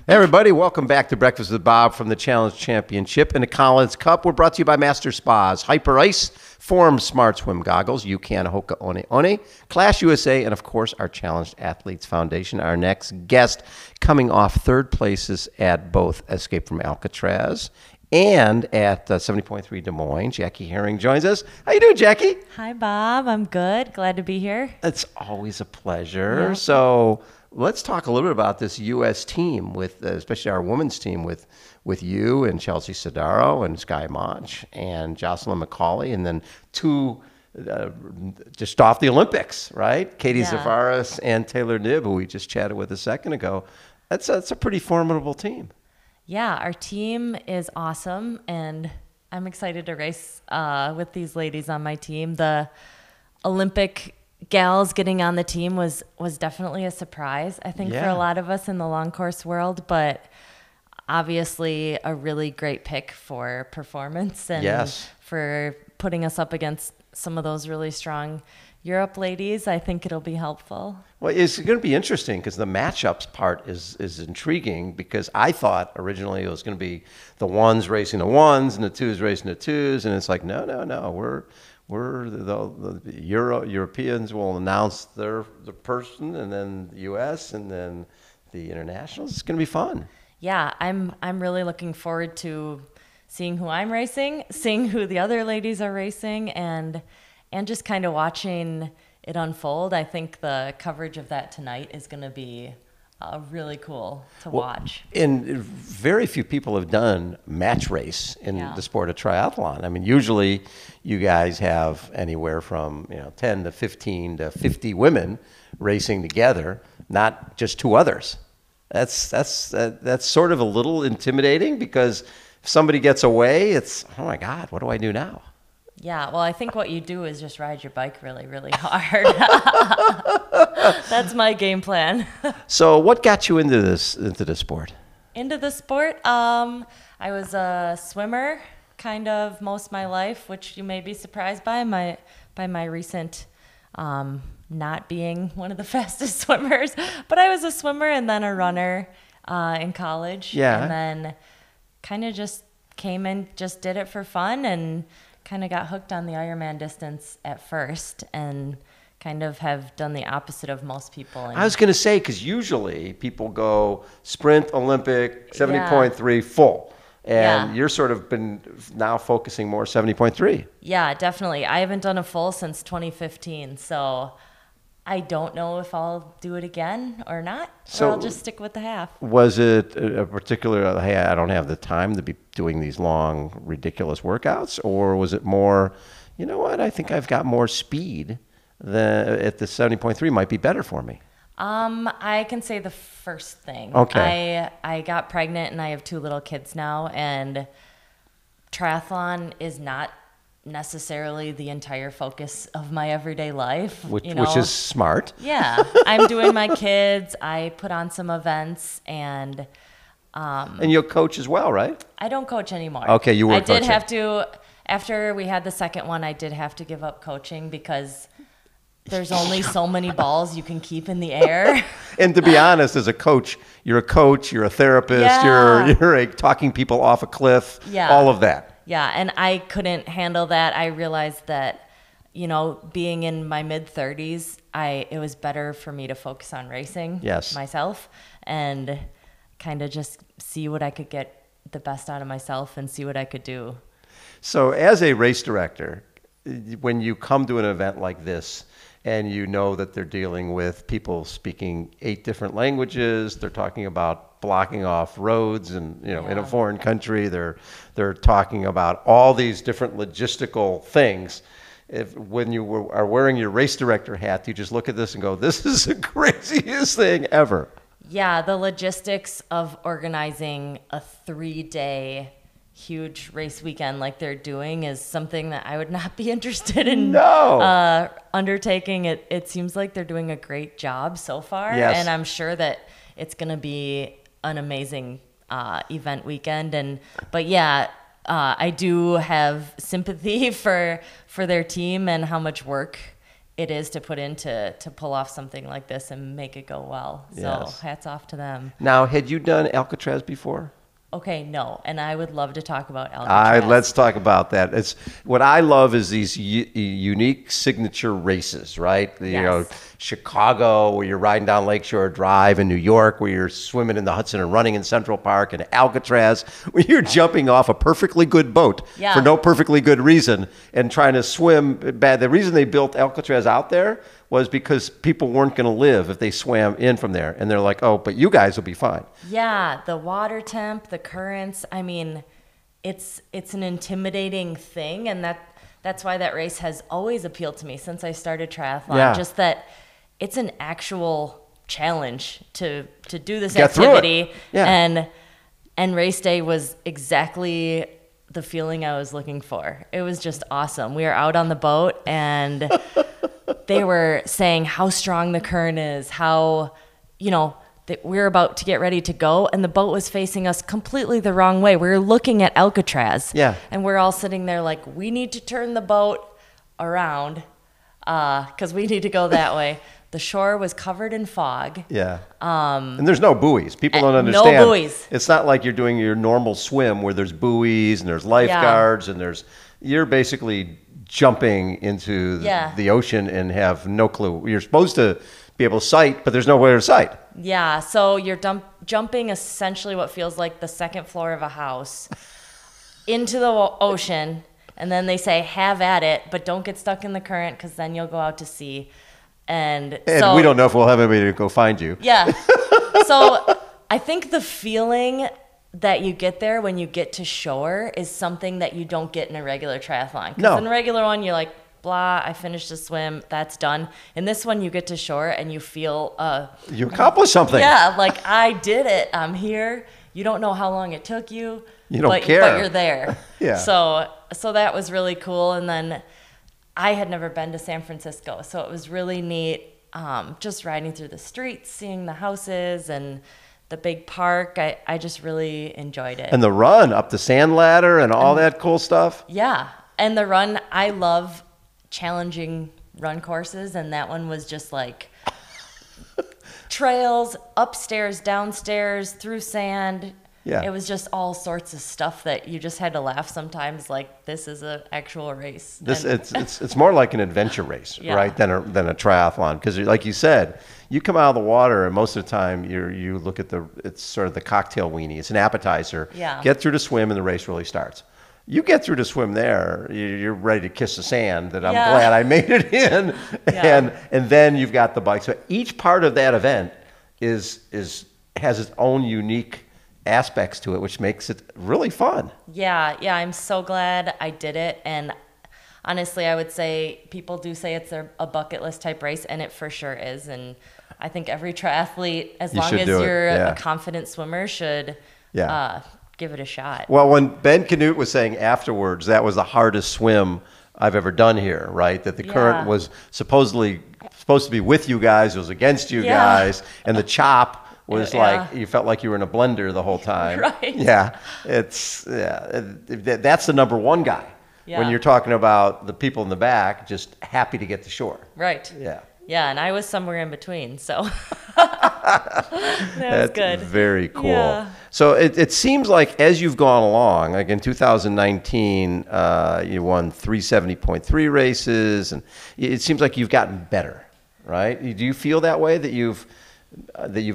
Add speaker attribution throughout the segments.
Speaker 1: Hey everybody, welcome back to Breakfast with Bob from the Challenge Championship and the Collins Cup. We're brought to you by Master Spas, Hyperice, Form Smart Swim Goggles, UCAN, HOKA, One, Clash USA, and of course our Challenged Athletes Foundation. Our next guest coming off third places at both Escape from Alcatraz and at 70.3 Des Moines. Jackie Herring joins us. How you doing, Jackie?
Speaker 2: Hi, Bob. I'm good. Glad to be here.
Speaker 1: It's always a pleasure.
Speaker 2: Yeah.
Speaker 1: So let's talk a little bit about this U.S. team, with especially our women's team, with you and Chelsea Sodaro and Sky Monch and Jocelyn McCauley, and then two just off the Olympics, right? Katie Zafaris and Taylor Knibb, who we just chatted with a second ago. That's a pretty formidable team.
Speaker 2: Yeah, our team is awesome, and I'm excited to race with these ladies on my team. The Olympic gals getting on the team was definitely a surprise, I think, for a lot of us in the long course world, but obviously a really great pick for performance and for putting us up against some of those really strong Europe ladies. I think it'll be helpful.
Speaker 1: Well, it's going to be interesting because the matchups part is intriguing, because I thought originally it was going to be the ones racing the ones and the twos racing the twos, and it's like, no, we're the Europeans will announce the person, and then the U.S. and then the internationals. It's going to be fun.
Speaker 2: Yeah, I'm really looking forward to seeing who I'm racing, seeing who the other ladies are racing, and just kind of watching it unfold. I think the coverage of that tonight is going to be really cool to watch.
Speaker 1: And very few people have done match race in the sport of triathlon. I mean, usually you guys have anywhere from 10 to 15 to 50 women racing together, not just two others. That's sort of a little intimidating, because if somebody gets away, it's, oh my God, what do I do now?
Speaker 2: Yeah, well, I think what you do is just ride your bike really, really hard. That's my game plan.
Speaker 1: So what got you into the sport?
Speaker 2: Into the sport? I was a swimmer kind of most of my life, which you may be surprised by my recent not being one of the fastest swimmers. But I was a swimmer and then a runner in college. Yeah. And then kind of just came in, just did it for fun, and kind of got hooked on the Ironman distance at first, and kind of have done the opposite of most people.
Speaker 1: I was going to say, because usually people go sprint, Olympic, 70.3 full. And you're sort of been now focusing more 70.3.
Speaker 2: Yeah, definitely. I haven't done a full since 2015. So I don't know if I'll do it again or not, or I'll just stick with the half.
Speaker 1: Was it a particular, hey, I don't have the time to be doing these long, ridiculous workouts? Or was it more, you know what, I think I've got more speed at the 70.3 might be better for me?
Speaker 2: I can say the first thing.
Speaker 1: Okay.
Speaker 2: I got pregnant and I have 2 little kids now, and triathlon is not necessarily the entire focus of my everyday life,
Speaker 1: which is smart.
Speaker 2: Yeah, I'm doing my kids. I put on some events, and
Speaker 1: you'll coach as well, right?
Speaker 2: I don't coach anymore.
Speaker 1: Okay, you were coaching.
Speaker 2: I did have to, after we had the second one, I did have to give up coaching, because there's only so many balls you can keep in the air.
Speaker 1: And to be honest, as a coach, you're a therapist, you're talking people off a cliff, all of that.
Speaker 2: Yeah, and I couldn't handle that. I realized that, being in my mid-30s, it was better for me to focus on racing myself and kind of just see what I could get the best out of myself and see what I could do.
Speaker 1: So as a race director, when you come to an event like this, and you know that they're dealing with people speaking 8 different languages, they're talking about blocking off roads, and in a foreign country, they're talking about all these different logistical things. When you are wearing your race director hat, you just look at this and go, "This is the craziest thing ever."
Speaker 2: Yeah, the logistics of organizing a 3-day huge race weekend like they're doing is something that I would not be interested in undertaking. It seems like they're doing a great job so far, and I'm sure that it's going to be an amazing event weekend. But I do have sympathy for their team and how much work it is to put in to pull off something like this and make it go well. So
Speaker 1: Yes.
Speaker 2: hats off to them.
Speaker 1: Now, had you done Alcatraz before?
Speaker 2: Okay, no, and I would love to talk about Alcatraz.
Speaker 1: Let's talk about that. It's what I love is these unique signature races, right? You know, Chicago, where you're riding down Lakeshore Drive, in New York, where you're swimming in the Hudson and running in Central Park, and Alcatraz, where you're jumping off a perfectly good boat for no perfectly good reason and trying to swim bad. The reason they built Alcatraz out there was because people weren't going to live if they swam in from there. And they're like, oh, but you guys will be fine.
Speaker 2: Yeah, the water temp, the currents. I mean, it's an intimidating thing, and that's why that race has always appealed to me since I started triathlon.
Speaker 1: Yeah.
Speaker 2: Just that it's an actual challenge to do this
Speaker 1: Get
Speaker 2: activity.
Speaker 1: Yeah.
Speaker 2: And race day was exactly the feeling I was looking for. It was just awesome. We were out on the boat, and they were saying how strong the current is, how, you know, that we're about to get ready to go, and the boat was facing us completely the wrong way. We were looking at Alcatraz.
Speaker 1: Yeah.
Speaker 2: And we're all sitting there like, we need to turn the boat around because we need to go that way. The shore was covered in fog.
Speaker 1: Yeah. And there's no buoys. People don't understand.
Speaker 2: No buoys.
Speaker 1: It's not like you're doing your normal swim where there's buoys and there's lifeguards and you're basically jumping into the ocean and have no clue. You're supposed to be able to sight, but there's nowhere to sight.
Speaker 2: Yeah, so you're jumping essentially what feels like the second floor of a house into the ocean, and then they say, have at it, but don't get stuck in the current because then you'll go out to sea. And so,
Speaker 1: we don't know if we'll have anybody to go find you.
Speaker 2: Yeah. So I think the feeling that you get there when you get to shore is something that you don't get in a regular triathlon. Because in a regular one, you're like, blah, I finished the swim, that's done. In this one, you get to shore and you feel...
Speaker 1: you accomplished something.
Speaker 2: Yeah, like, I did it. I'm here. You don't know how long it took you.
Speaker 1: You don't care.
Speaker 2: But you're there.
Speaker 1: Yeah.
Speaker 2: So that was really cool. And then I had never been to San Francisco, so it was really neat just riding through the streets, seeing the houses and the big park. I just really enjoyed it.
Speaker 1: And the run up the sand ladder and all that cool stuff.
Speaker 2: Yeah. And the run, I love challenging run courses, and that one was just like trails, upstairs, downstairs, through sand.
Speaker 1: Yeah.
Speaker 2: It was just all sorts of stuff that you just had to laugh sometimes, like, this is an actual race.
Speaker 1: It's more like an adventure race,
Speaker 2: Yeah.
Speaker 1: right, than a triathlon. Because like you said, you come out of the water and most of the time you look at it's sort of the cocktail weenie. It's an appetizer.
Speaker 2: Yeah.
Speaker 1: Get through the swim and the race really starts. You get through the swim there, you're ready to kiss the sand that I'm glad I made it in.
Speaker 2: Yeah.
Speaker 1: And then you've got the bike. So each part of that event has its own unique aspects to it, which makes it really fun.
Speaker 2: Yeah, I'm so glad I did it. And honestly, I would say people do say it's a bucket list type race, and it for sure is. And I think every triathlete, as long as you're a confident swimmer, should give it a shot.
Speaker 1: Well, when Ben Canute was saying afterwards that was the hardest swim I've ever done here, right? That the current was supposed to be with you guys, it was against you guys, and the chop was like you felt like you were in a blender the whole time.
Speaker 2: Right.
Speaker 1: Yeah. That's the number one guy.
Speaker 2: Yeah.
Speaker 1: When you're talking about the people in the back just happy to get to shore.
Speaker 2: Right.
Speaker 1: Yeah.
Speaker 2: Yeah, and I was somewhere in between, so that was good.
Speaker 1: Very cool.
Speaker 2: Yeah.
Speaker 1: So it seems like as you've gone along, like in 2019, you won 370.3 races, and it seems like you've gotten better, right? Do you feel that way, that you've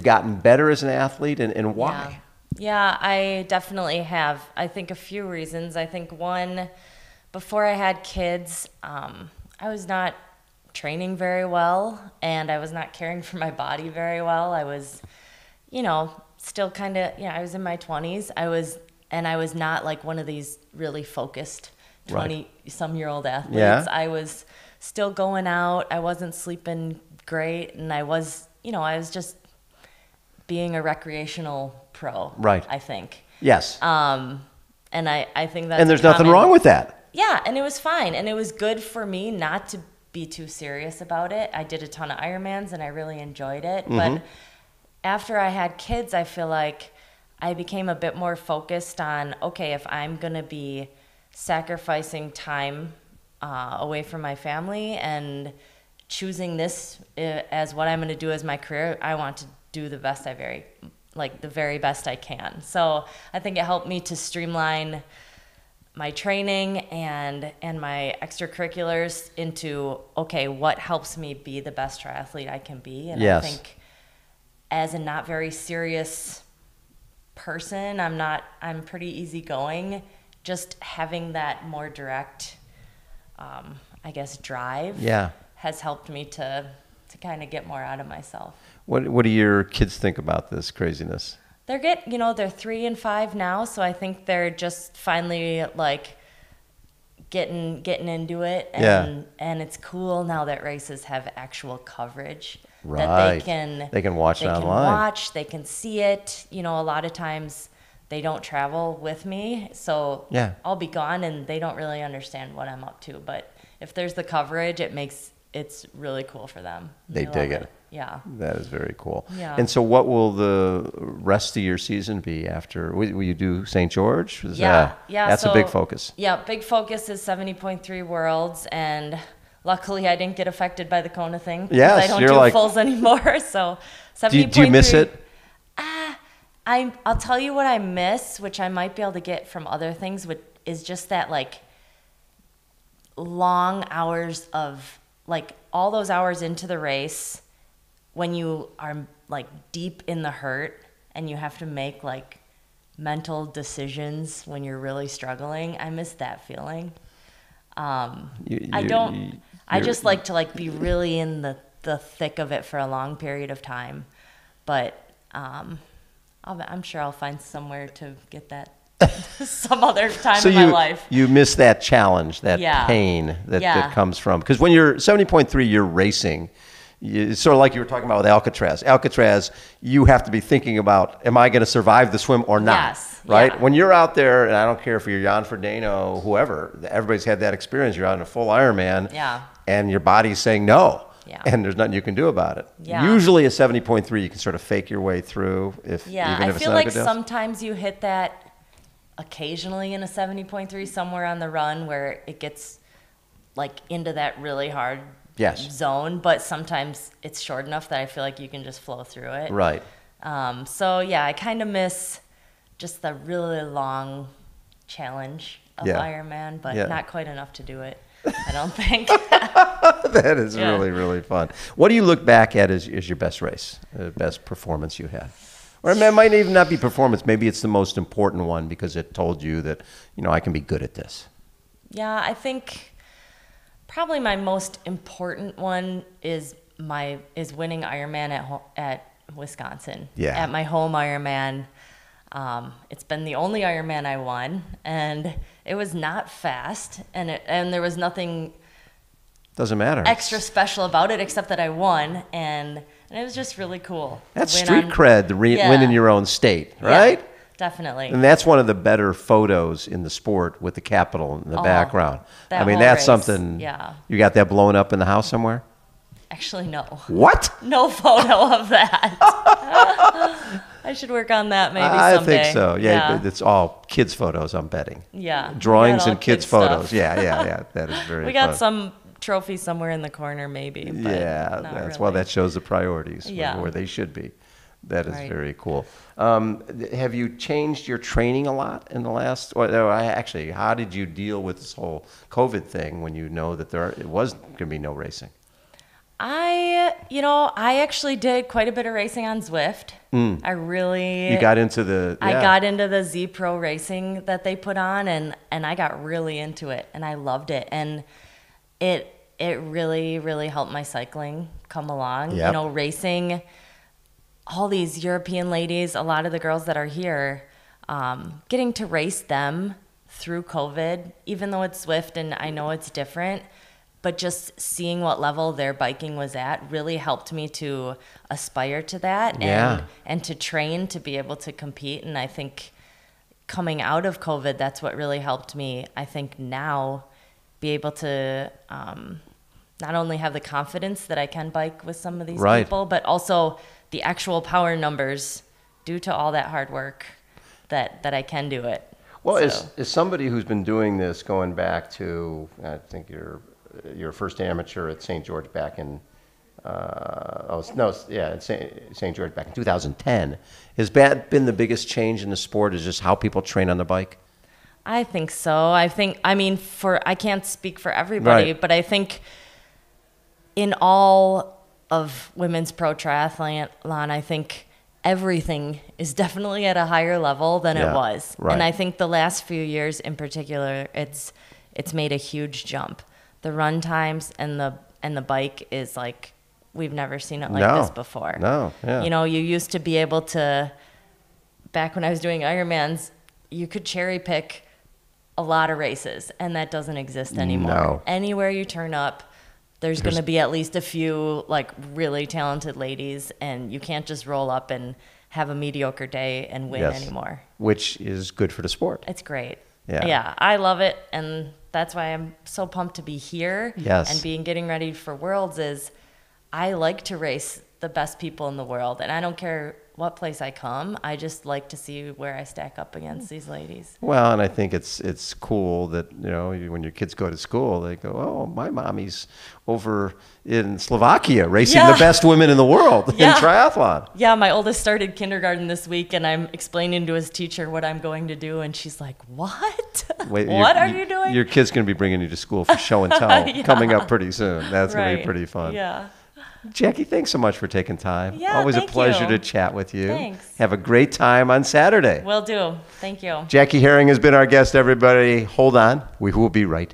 Speaker 1: gotten better as an athlete, and why?
Speaker 2: Yeah, I definitely have. I think a few reasons. I think one, before I had kids, I was not training very well, and I was not caring for my body very well. I was, still kind of, I was in my 20s. I was not like one of these really focused 20-some-year-old athletes.
Speaker 1: Yeah.
Speaker 2: I was still going out. I wasn't sleeping great, and I was just being a recreational pro,
Speaker 1: right?
Speaker 2: I think.
Speaker 1: Yes.
Speaker 2: And I think that.
Speaker 1: And there's nothing wrong with that.
Speaker 2: Yeah, and it was fine, and it was good for me not to be too serious about it. I did a ton of Ironmans, and I really enjoyed it.
Speaker 1: Mm-hmm.
Speaker 2: But after I had kids, I feel like I became a bit more focused on, okay, if I'm gonna be sacrificing time away from my family and choosing this as what I'm going to do as my career, I want to do the very best I can. So I think it helped me to streamline my training and my extracurriculars into, okay, what helps me be the best triathlete I can be. And
Speaker 1: yes.
Speaker 2: I think as a not very serious person, I'm pretty easygoing. Just having that more direct, I guess, drive has helped me to kind of get more out of myself.
Speaker 1: What do your kids think about this craziness?
Speaker 2: They're 3 and 5 now, so I think they're just finally like getting into it, and it's cool now that races have actual coverage.
Speaker 1: Right.
Speaker 2: That
Speaker 1: they can watch it online.
Speaker 2: They can see it. A lot of times they don't travel with me, so I'll be gone and they don't really understand what I'm up to. But if there's the coverage, it's really cool for them.
Speaker 1: They dig it.
Speaker 2: Yeah.
Speaker 1: That is very cool.
Speaker 2: Yeah.
Speaker 1: And so what will the rest of your season be after? Will you do St. George? That's a big focus.
Speaker 2: Yeah, big focus is 70.3 Worlds, and luckily I didn't get affected by the Kona thing.
Speaker 1: Yes,
Speaker 2: I don't do fulls anymore, so 70.3.
Speaker 1: Do you miss it?
Speaker 2: I'll tell you what I miss, which I might be able to get from other things, which is just that like long hours of like all those hours into the race when you are like deep in the hurt and you have to make like mental decisions when you're really struggling. I miss that feeling. I just like to like be really in the thick of it for a long period of time, but I'm sure I'll find somewhere to get that some other time in my life.
Speaker 1: You miss that challenge, that pain that comes from, because when you're 70.3, you're racing. It's sort of like you were talking about with Alcatraz. Alcatraz, you have to be thinking about, am I going to survive the swim or not?
Speaker 2: Yes.
Speaker 1: Right?
Speaker 2: Yeah.
Speaker 1: When you're out there, and I don't care if you're Jan Frodeno, whoever, everybody's had that experience. You're out in a full Ironman, and your body's saying no, and there's nothing you can do about it. Yeah. Usually a 70.3, you can sort of fake your way through. Even if
Speaker 2: I
Speaker 1: it's
Speaker 2: feel
Speaker 1: not
Speaker 2: like
Speaker 1: a good
Speaker 2: sometimes you hit that occasionally in a 70.3 somewhere on the run where it gets like into that really hard zone, but sometimes it's short enough that I feel like you can just flow through it.
Speaker 1: Right.
Speaker 2: I kind of miss just the really long challenge of Ironman, but not quite enough to do it, I don't think.
Speaker 1: That is really, really fun. What do you look back at as your best race, best performance you had? Or it might even not be performance. Maybe it's the most important one because it told you that, I can be good at this.
Speaker 2: Yeah, I think probably my most important one is winning Ironman at Wisconsin. Yeah. At my home Ironman. It's been the only Ironman I won, and it was not fast, and there was nothing
Speaker 1: doesn't matter
Speaker 2: extra special about it except that I won, and it was just really cool.
Speaker 1: That's street cred, to win in your own state, right?
Speaker 2: Yeah, definitely.
Speaker 1: And that's one of the better photos in the sport with the Capitol in the background.
Speaker 2: That's
Speaker 1: race, something. Yeah. You got that blown up in the house somewhere?
Speaker 2: Actually, no.
Speaker 1: What?
Speaker 2: No photo of that. I should work on that maybe someday.
Speaker 1: I think so. Yeah, it's all kids' photos, I'm betting.
Speaker 2: Yeah.
Speaker 1: Drawings and kids' photos. Yeah. That is very
Speaker 2: We got some trophy somewhere in the corner maybe. But
Speaker 1: that shows the priorities where they should be. That is very cool. Have you changed your training a lot in the last, how did you deal with this whole COVID thing when you know that it was going to be no racing?
Speaker 2: I actually did quite a bit of racing on Zwift.
Speaker 1: You got into
Speaker 2: I got into the Z Pro racing that they put on, and I got really into it, and I loved it, and it really, really helped my cycling come along. Yep. Racing all these European ladies, a lot of the girls that are here, getting to race them through COVID, even though it's Zwift and I know it's different, but just seeing what level their biking was at really helped me to aspire to that and to train to be able to compete. And I think coming out of COVID, that's what really helped me, I think, now be able to not only have the confidence that I can bike with some of these people, but also the actual power numbers due to all that hard work that I can do it.
Speaker 1: Well, as somebody who's been doing this going back to, I think you're your first amateur at St. George back in at St. George back in 2010. Has that been the biggest change in the sport? Is just how people train on the bike?
Speaker 2: I think so. I can't speak for everybody,
Speaker 1: Right.
Speaker 2: but I think in all of women's pro triathlon, I think everything is definitely at a higher level than it was.
Speaker 1: Right.
Speaker 2: And I think the last few years in particular, it's made a huge jump. The run times and the bike is like, we've never seen it like this before.
Speaker 1: No, yeah.
Speaker 2: You know, you used to be able to, back when I was doing Ironmans, you could cherry pick a lot of races, and that doesn't exist anymore.
Speaker 1: No.
Speaker 2: Anywhere you turn up, there's going to be at least a few like really talented ladies, and you can't just roll up and have a mediocre day and win anymore.
Speaker 1: Which is good for the sport.
Speaker 2: It's great.
Speaker 1: Yeah.
Speaker 2: Yeah, I love it, and that's why I'm so pumped to be here.
Speaker 1: Yes.
Speaker 2: And getting ready for Worlds is I like to race the best people in the world, and I don't care what place I come. I just like to see where I stack up against these ladies.
Speaker 1: Well, and I think it's cool that, you know, when your kids go to school, they go, oh, my mommy's over in Slovakia racing the best women in the world in triathlon.
Speaker 2: Yeah, my oldest started kindergarten this week, and I'm explaining to his teacher what I'm going to do, and she's like, what?
Speaker 1: Wait,
Speaker 2: what are you doing?
Speaker 1: Your kid's going to be bringing you to school for show and tell coming up pretty soon. That's going to be pretty fun.
Speaker 2: Yeah.
Speaker 1: Jackie, thanks so much for taking time.
Speaker 2: Yeah,
Speaker 1: Always a
Speaker 2: thank
Speaker 1: pleasure
Speaker 2: you.
Speaker 1: to chat with you.
Speaker 2: Thanks.
Speaker 1: Have a great time on Saturday.
Speaker 2: Will do. Thank you.
Speaker 1: Jackie Herring has been our guest, everybody. Hold on. We will be right